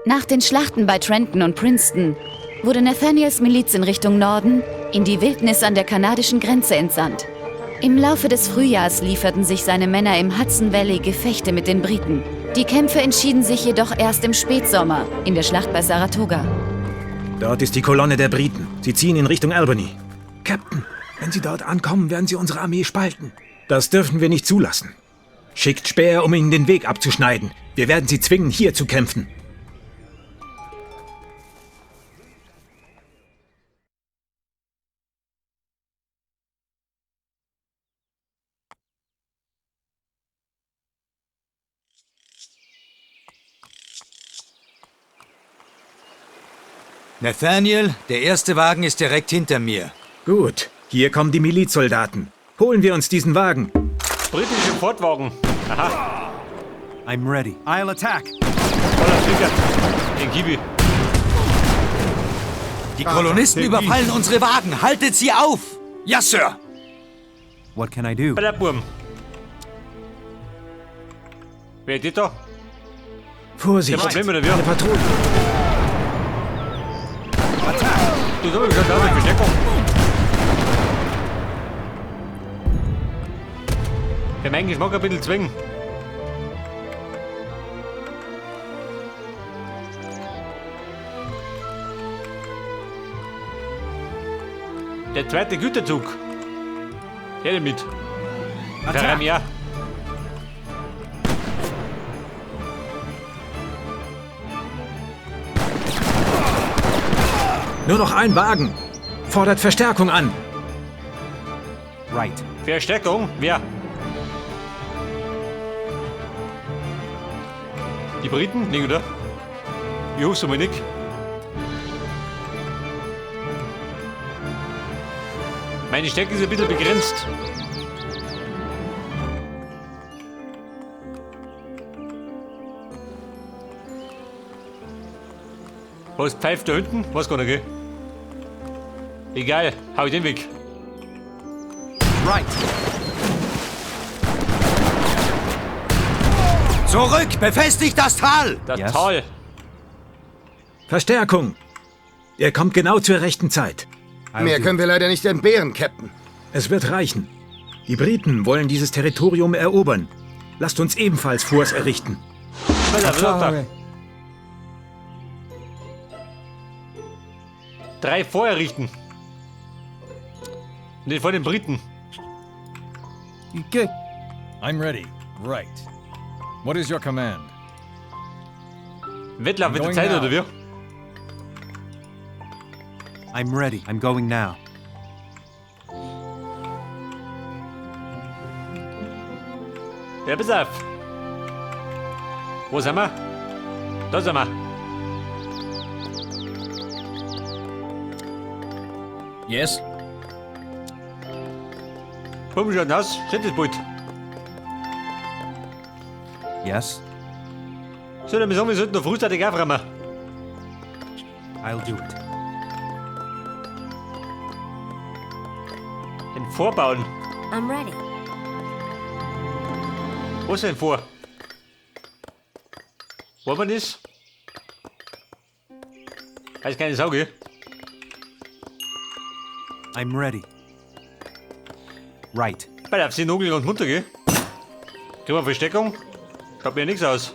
Nach den Schlachten bei Trenton und Princeton wurde Nathaniels Miliz in Richtung Norden in die Wildnis an der kanadischen Grenze entsandt. Im Laufe des Frühjahrs lieferten sich seine Männer im Hudson Valley Gefechte mit den Briten. Die Kämpfe entschieden sich jedoch erst im Spätsommer in der Schlacht bei Saratoga. Dort ist die Kolonne der Briten. Sie ziehen in Richtung Albany. Captain, wenn Sie dort ankommen, werden Sie unsere Armee spalten. Das dürfen wir nicht zulassen. Schickt Späher, um ihnen den Weg abzuschneiden. Wir werden sie zwingen, hier zu kämpfen. Nathaniel, der erste Wagen ist direkt hinter mir. Gut, hier kommen die Milizsoldaten. Holen wir uns diesen Wagen. Britische Fortwagen. Aha. I'm ready. I'll attack. Voller Flieger. Den Kiwi. Die Kolonisten überfallen unsere Wagen. Haltet sie auf! Ja, Sir! What can I do? Bei der Burm. Wer ist da? Vorsicht, Der Problem, oder wie? eine Patrouille. Du sollst schon da mit Versteckung. Der meinen Geschmack ein bisschen zwingen. Der zweite Güterzug. Der damit. Der mehr. Nur noch ein Wagen. Fordert Verstärkung an. Right. Verstärkung? Wer? Die Briten? Nicht, oder? Jo, so wenig. Meine Stärke ist ein bisschen begrenzt. Was pfeift da hinten? Was kann er gehen? Egal, hau ich den weg. Right. Zurück! Befestigt das Tal! Das Tal. Verstärkung. Er kommt genau zur rechten Zeit. Mehr können wir leider nicht entbehren, Captain. Es wird reichen. Die Briten wollen dieses Territorium erobern. Lasst uns ebenfalls Forts errichten. Da. 3 vorerrichten. Den von den Briten. Okay. I'm ready. Right. What is your command? Wettlauf mit der Going Zeit, now. oder wie? I'm ready. I'm going now. Ja, pass auf. Wo sind wir? Da sind wir. Yes? Komm schon aus, schütt das Boot. Yes? So, dann sagen wir sollten noch frühzeitig aufräumen. I'll do it. Den Vorbauen. I'm ready. Wo ist denn vor? Wo man ist? Weiß keine Sau, gell? I'm ready. Right. Weil auf sie nugeln und munter, gell? Kriegen wir Versteckung? Schaut mir nichts aus.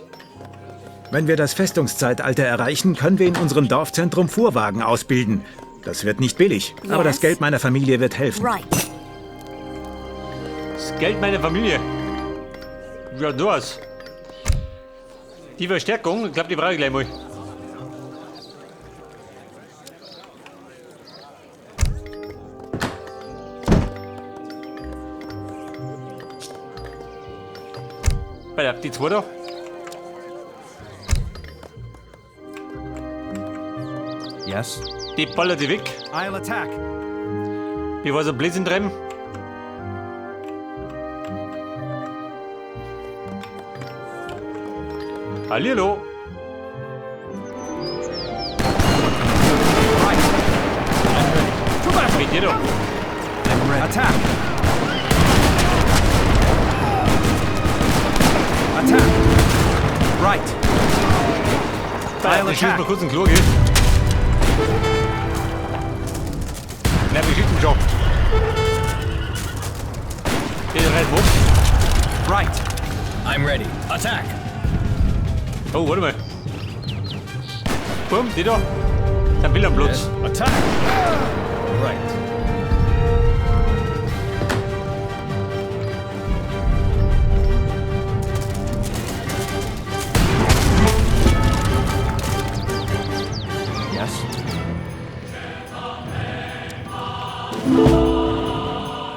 Wenn wir das Festungszeitalter erreichen, können wir in unserem Dorfzentrum Fuhrwagen ausbilden. Das wird nicht billig, aber das Geld meiner Familie wird helfen. Right. Das Geld meiner Familie. Wie schaut das aus? Die Verstärkung, ich glaube, die brauche ich gleich mal. Warte, die zwei da. Yes? Die ballert die weg. I'll attack. Wie war so ein Blödsinn treiben? Hallihallo. Mit dir doch. I'm ready. Attack. Attack. Right. Ich schieß mal kurz ein Klo, gell? Na, wir schießen schon. Hier rein, wo? Right. I'm ready. Attack! Oh, warte mal. Bumm, die da. Ein Bild am Platz. Yes. Attack! Right. Yes.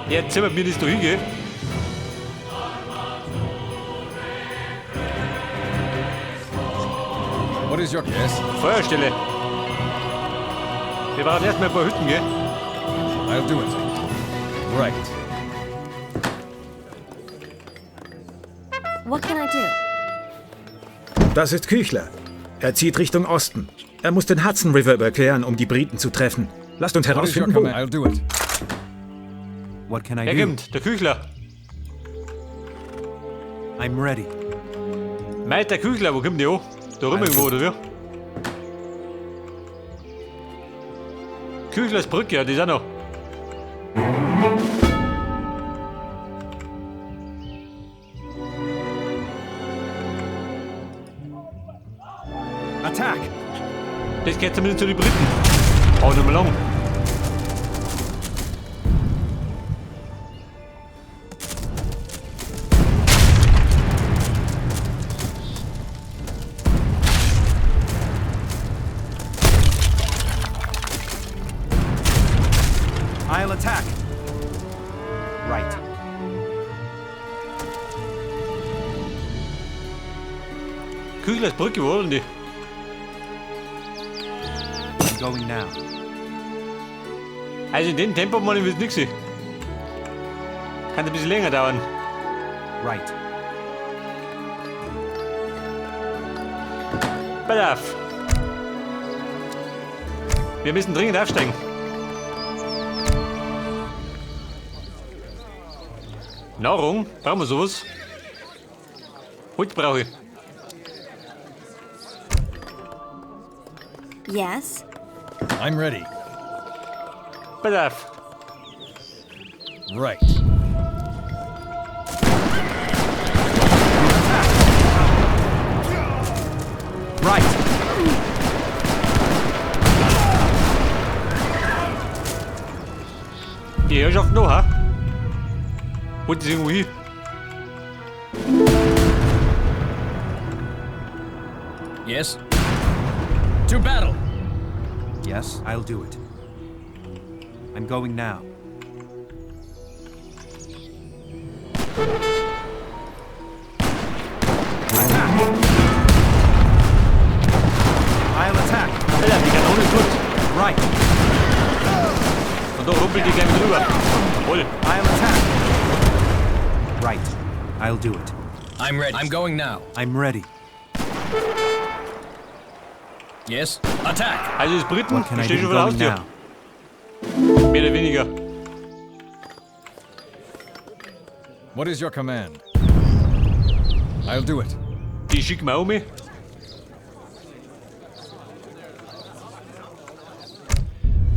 Jetzt zimmert mir das da hin, gell? What is your yes? Feuerstelle. Wir brauchen erstmal ein paar Hütten, gell? I'll do it. Right. What can I do? Das ist Küchler. Er zieht Richtung Osten. Er muss den Hudson River überqueren, um die Briten zu treffen. Lasst uns What is your herausfinden, wo. command? I'll do it. What can I Er do? kommt, der Küchler. I'm ready. Meint der Küchler, wo kommt der an? Da rum irgendwo, oder wie? Küchlers Brücke, ja, die ist auch noch. Attack! Das geht zumindest zu den Briten. Hau nicht mehr lang. I'll attack. Right. Küchlers Brücke, wo wollen die? I'm going now. Also in dem Tempo, Mann, wird nichts. Kann ein bisschen länger dauern. Right. Pass auf. Wir müssen dringend aufsteigen. Nahrung? Brauchen wir sowas? Heute brauche ich. Yes? I'm ready. Pass auf. Right. Right. Die Herrschaft noch, ha? Wo ist irgendwo hin? Yes. To battle. Yes, I'll do it. I'm going now. I'll attack. Alter, die Kanone ist gut. Right. Und da rumpelt die gleich mit rüber. Voll. I'll attack. Right. I'll do it. I'm ready. I'm going now. I'm ready. Yes. Attack! Also das Briten, What can ich I stehe do schon vor der going Haustür. now? Mehr oder weniger. What is your command? I'll do it. Die schicken wir um mich.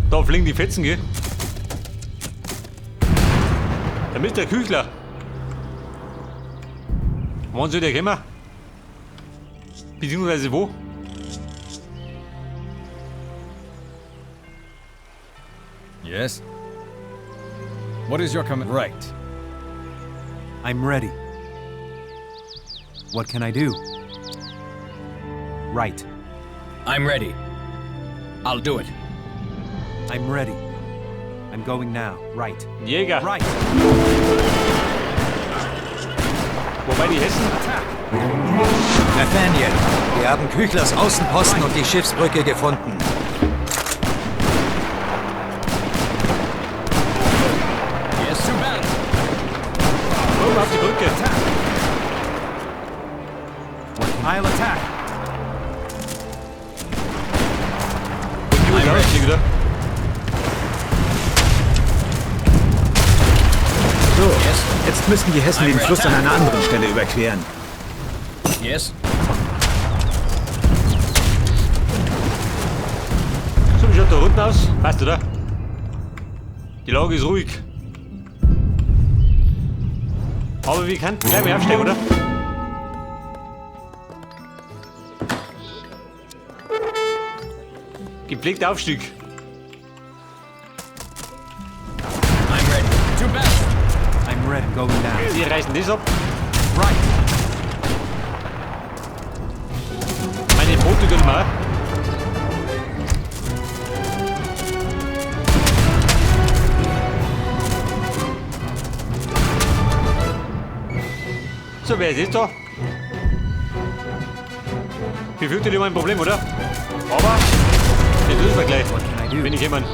Da fliegen die Fetzen, gell? Da müsste der Küchler. Wann soll der kommen? Beziehungsweise wo? Yes. What is your command? Right. I'm ready. What can I do? Right. I'm ready. I'll do it. I'm ready. I'm going now. Right. Jäger. Right. Wobei die Hessen. Nathaniel, wir haben Küchlers Außenposten und die Schiffsbrücke gefunden. Yes, to battle. Oben auf die Brücke. I'll attack. Und die Ausstieg, oder? So, jetzt müssen die Hessen den Fluss an einer anderen Stelle überqueren. Yes. Passt, oder? Die Lage ist ruhig. Aber wir können gleich mal aufsteigen, oder? Gepflegter Aufstieg. I'm ready. To best. I'm ready. Going down. Sie reißen das ab. Right. Meine Boote können wir auch. So, wer ist jetzt da? Befürchtet ihr mein Problem, oder? Aber das lösen wir gleich, wenn ich jemand.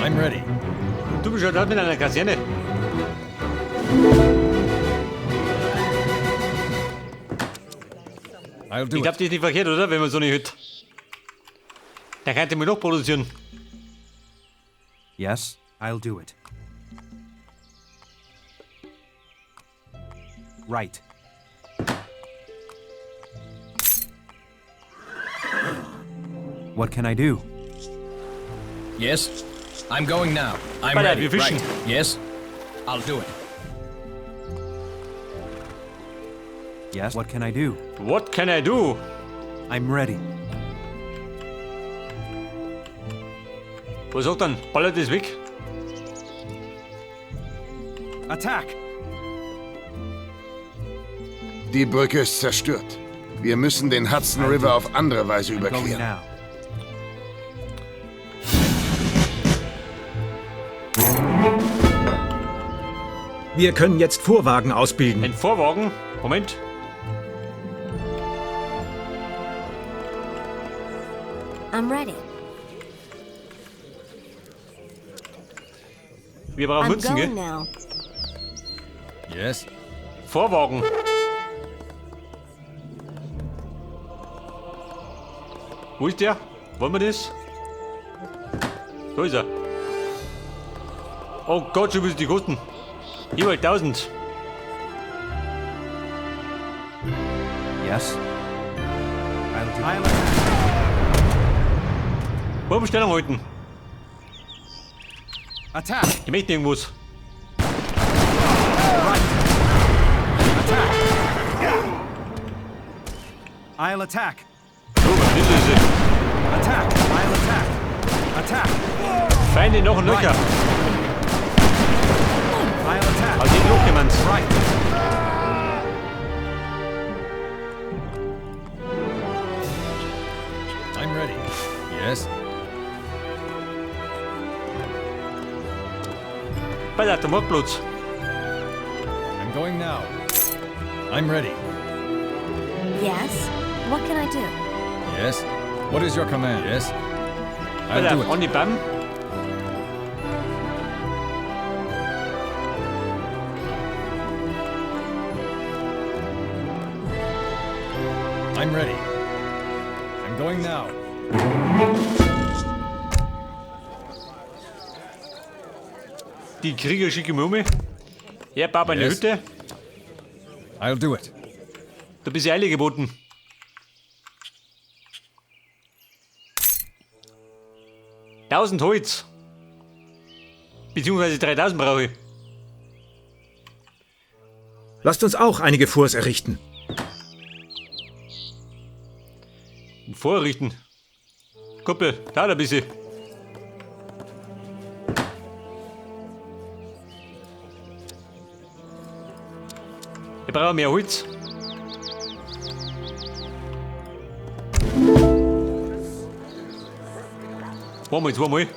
I'm ready. Du bist ja dort mit einer Kaserne. I'll do Ich glaube, it. das ist nicht verkehrt, oder? Wenn man so eine Hütte. Da könnte man noch produzieren. Yes, I'll do it. Right. What can I do? Yes. I'm going now. I'm Weiter, ready. wir fischen. Right. Yes. I'll do it. Yes, what can I do? What can I do? I'm ready. Was sagt dann? Ballert das weg? Attack! Die Brücke ist zerstört. Wir müssen den Hudson River auf andere Weise Going überqueren. now. Wir können jetzt Fuhrwagen ausbilden. Ein Vorwagen? Moment. I'm ready. Wir brauchen I'm Münzen, going gell? now. Yes. Vorwagen. Wo ist der? Wollen wir das? Da ist er. Oh Gott, schon müssen die kosten. Jeweils 1000. Yes. I'll do it. Bombenstellung halten. Attack! Ich möchte irgendwas. I'll attack! Oh, das ist es. Attack! I'll attack! Attack! Feinde noch und nöcher. I'll attack! Also ich noch jemand. Right! I'm ready. Yes. Bei der Mordplatz. I'm going now. I'm ready. Yes. What can I do? Yes. What is your command? Yes. Bei I'll der do it. Onni Bam. I'm ready. I'm going now. Die kriegerische Mumme. Er baut eine Yes. Hütte. I'll do it. Da bist du Eile geboten. Tausend Holz. Beziehungsweise 3000 brauche ich. Lasst uns auch einige Forts errichten. Vorrichten. Kuppel, da ein bisschen. Ich brauche mehr Holz. Einmal, zweimal.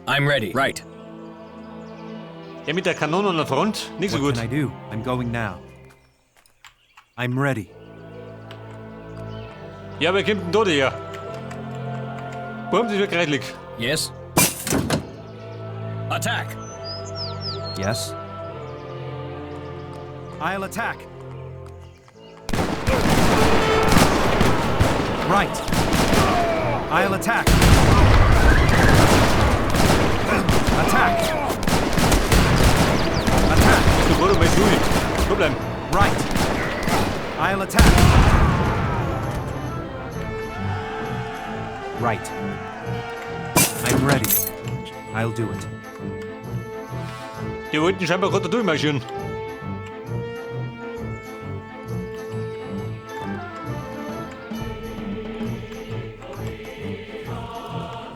I'm ready. Right. Der mit der Kanone an der Front, nicht so What gut. can I do? I'm going now. I'm ready. Ja, wer kommt denn da her? Warum ist wirklich reichlich? Yes. Attack. Yes. I'll attack. Right. I'll attack. Attack. Attack. Problem. Right. I'll attack. Right. I'm ready. I'll do it. Die wollten scheinbar gerade durchmarschieren.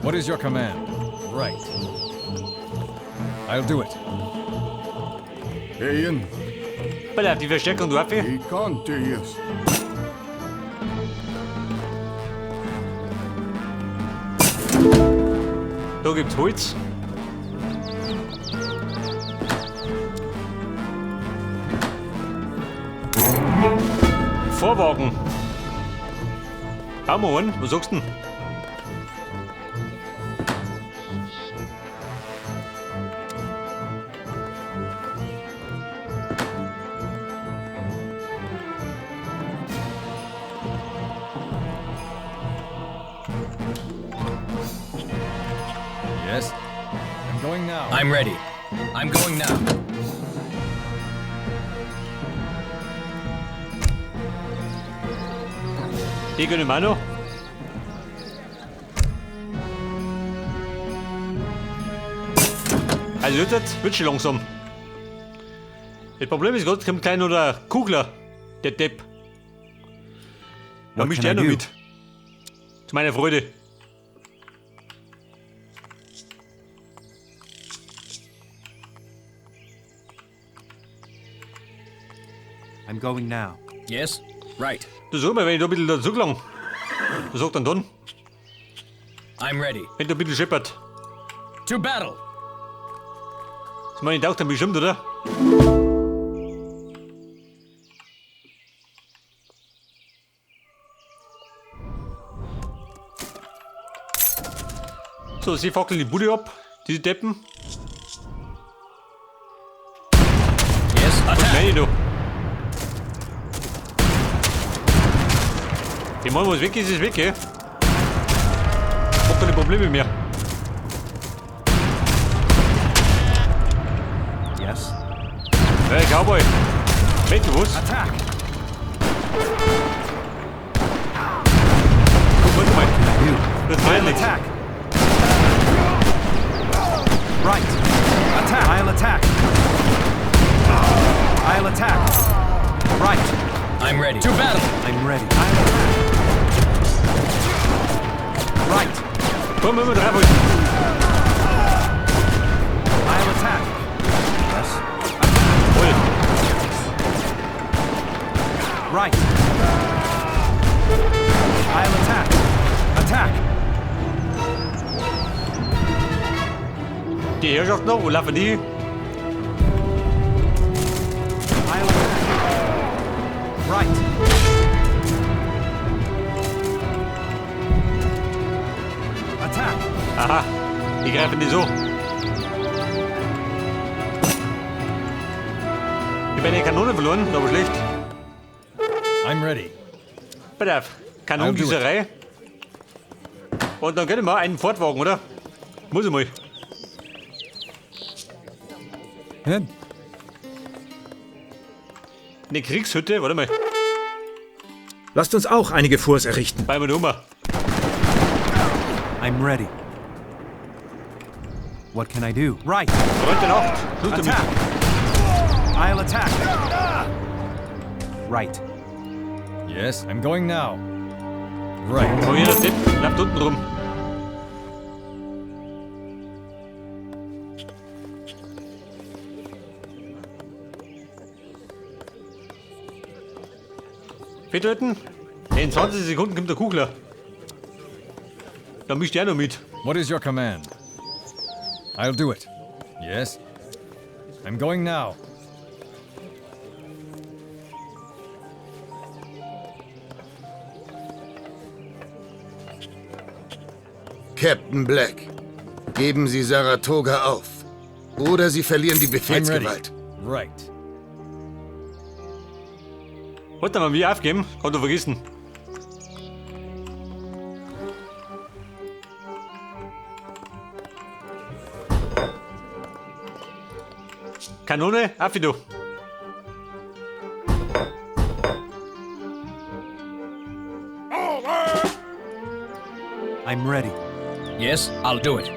What is your command? Right. I'll do it. Ian, Pass auf, die Verstärkung, du Affe. die Kante ist. Da gibt's Holz. Vorwagen. Bauen wir an, was sagst du denn? Yes. I'm going now. I'm ready. I'm going now. Die können wir auch noch. Also jetzt wird schon langsam. Das Problem ist gerade, kommt gleich noch der Kugler, der Depp. Da mischt der noch mit. Zu meiner Freude. I'm going now. Yes? Right. Du sag mal, wenn ich da ein bisschen dazu gelang. Was sagt dann? I'm ready. Wenn du ein bisschen scheppert. To battle! Das meine ich auch dann bestimmt, oder? So, sie fackeln die Bude ab, diese Deppen. Yes, Was attack! meine ich da? Ich meine, was weg ist, ist weg, gell? Hab keine Probleme mehr. Yes. Hey, Cowboy. Weißt du was? Attack. Guck, warte mal. Das ist I'll ehrlich. attack. Right. Attack. I'll attack. I'll attack. Right. I'm ready. To battle! I'm ready. I'll attack. Right. Komm, wir drauf. I'll attack. Yes. Hol. Right. I'll attack. Attack. Die Herrschaft noch, wo laufen die? I'll attack. Right. Attack. Aha, die greifen die so. Ich bin eine Kanone verloren, aber schlecht. I'm ready. Pass auf, Kanonengießerei. Und dann können wir einen Fortwagen, oder? Muss ich mal. Hin. Eine Kriegshütte, warte mal. Lasst uns auch einige Forts errichten. Bei mir Nummer. I'm ready. What can I do? Right. Heute Nacht. Schluss damit. Attack. I'll attack. Right. Yes, I'm going now. Right. So, hier, der Depp bleibt unten rum. Fettwetten? In 20 Sekunden kommt der Kugler. Da mischt der noch mit. What is your command? I'll do it. Yes. I'm going now. Captain Black, geben Sie Saratoga auf. Oder Sie verlieren die I'm ready. Befehlsgewalt. Right. Wollte mal wir aufgeben? Kann du vergessen. Kanone, auf wie du. I'm ready. Yes, I'll do it.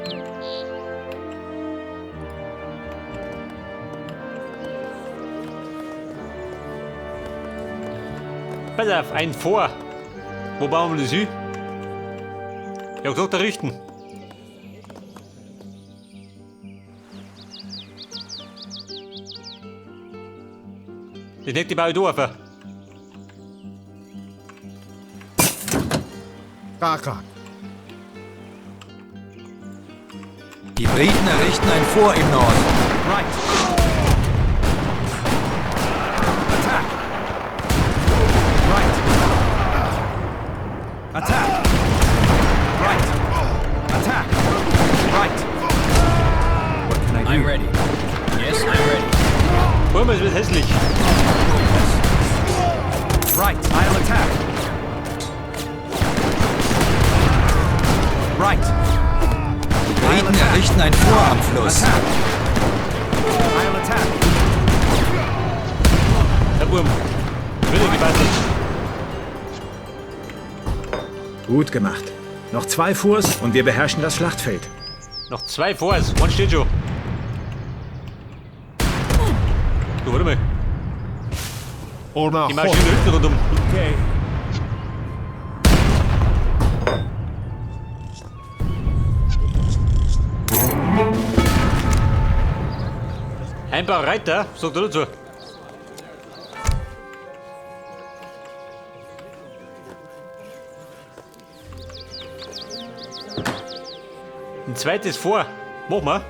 Pass auf, ein vor. Wo bauen wir das hin? Ja, gesagt, da richten. Das nächste baue ich da auf. Die Briten errichten ein Fort im Norden. Right. Attack. Right. Attack. Right. Attack. Right. What can I do? I'm ready. Yes, I'm ready. Boah, es wird hässlich. Right. I'll attack. Right. Die Briten errichten ein Fort am Fluss. Attack. I'll attack. Herr Burm, willig gebastelt. Gut gemacht. Noch 2 Forts und wir beherrschen das Schlachtfeld. Noch 2 Forts, one steht schon. Du, warte mal. Die Maschine hinten rundum. Okay. Ein paar Reiter, sagt er dazu. Ein zweites vor. Mach mal.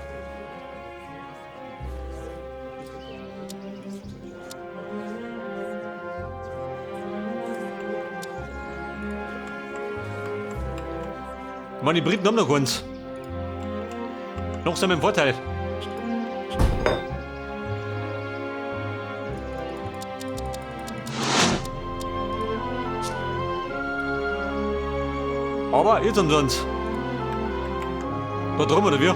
Mann, die Briten haben noch keins. Noch sind wir im Vorteil. Aber jetzt umsonst. Da drum oder wir?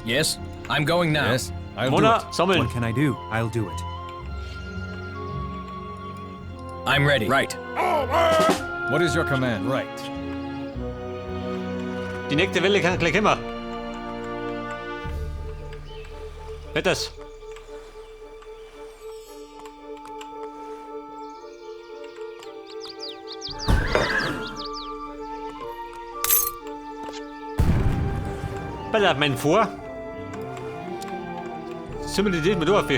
Yes, I'm going now. Yes, I'll do Mona, it. sammeln. What can I do? I'll do it. I'm ready. Right. What is your command? Right. Die nächste Welle kann gleich kommen. Wetters. Pass auf, mein Vor. Sind wir die mit auf?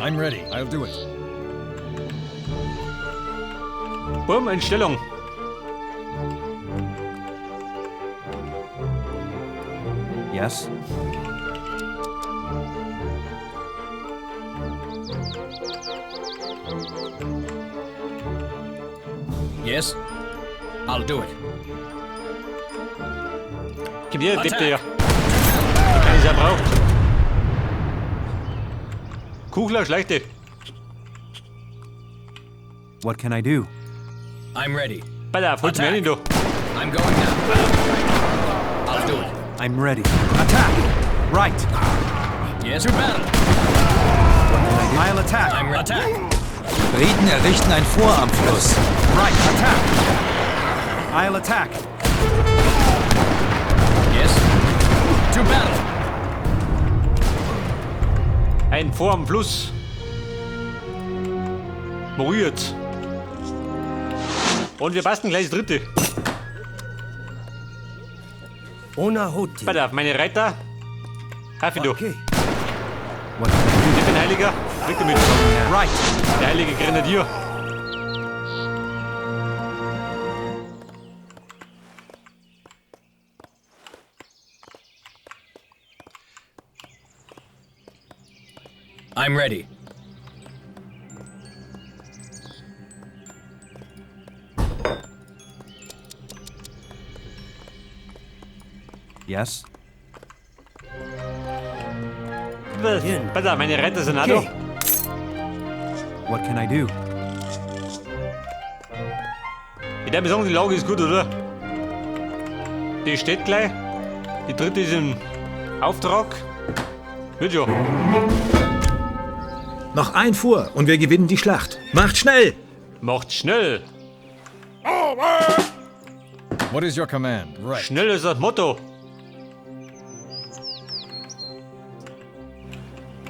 I'm ready. I'll do it. Bumm, in Stellung. Yes. Yes, I'll do it. Gib her, gib dir. Kann ich ja braucht. Kugler, schleichte. What can I do? I'm ready. Pass auf, hol's mir hin, du. I'm going now. I'll do it. I'm ready. Attack! Right. Yes, to battle. I'll attack. I'm ready. Attack. Die Briten errichten ein Fort am Fluss. Right. Attack. I'll attack. Yes, to battle. Ein Vor am Fluss. Berührt. Und wir basteln gleich das dritte. Pass auf, meine Reiter. Hafi du. Okay. What can I Ich bin Heiliger. Bitte mit. do? Right. Der heilige Grenadier. I'm ready. Yes. Pass auf, meine Retter sind auch Okay. da. What can I do? Ich darf sagen, die Lage ist gut, oder? Die steht gleich. Die dritte ist im Auftrag. Wird schon. Noch ein Fuhr und wir gewinnen die Schlacht. Macht schnell! Macht schnell. What is your command? Right. Schnell ist das Motto.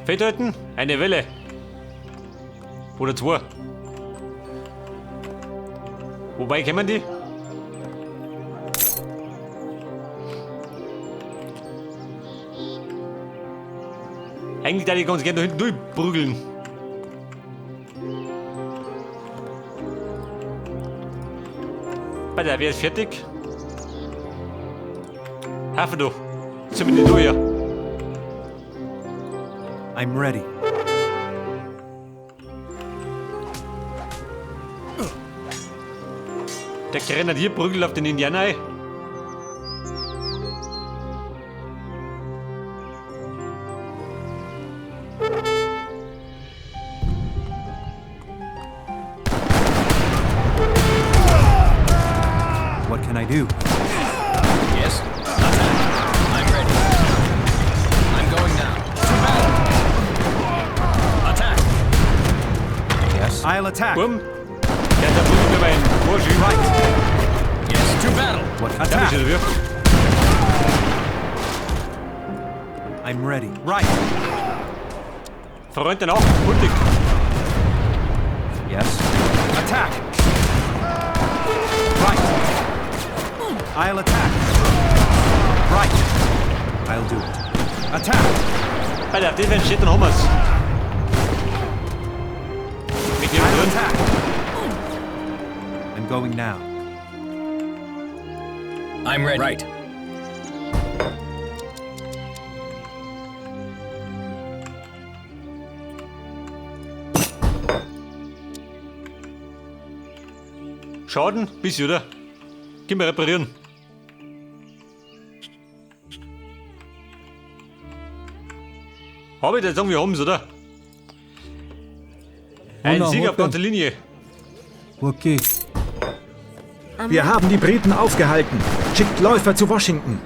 Festhalten, eine Welle. Oder zwei. Wobei kennen die? Eigentlich da die ganz gerne da hinten durchprügeln. Warte, wer ist fertig? Haffe du. Sind wir nicht durch, ja? I'm ready. Der Grenadier prügelt auf den Indianer ein. What can I do? Yes. I'm ready. I'm going now. To battle. Attack. Yes. I'll attack. Bumm. Der hat der Prügel über einen Vorschieben. Right. Yes. To battle. What Da bist attack? du dafür. I'm ready. Right. Verräumt den auch. Mutig. Yes. Attack. Right. I'll attack. Right. I'll do it. Attack. Bei der Defense steht, dann haben wir's. Mit dir I'll drin. attack. I'm going now. I'm ready. Right. Schaden? Bisschen, oder? Geh mal reparieren. Hab ich das sagen, wir haben's, oder? Ein Sieg auf ganzer Linie. Okay. Wir haben die Briten aufgehalten. Schickt Läufer zu Washington.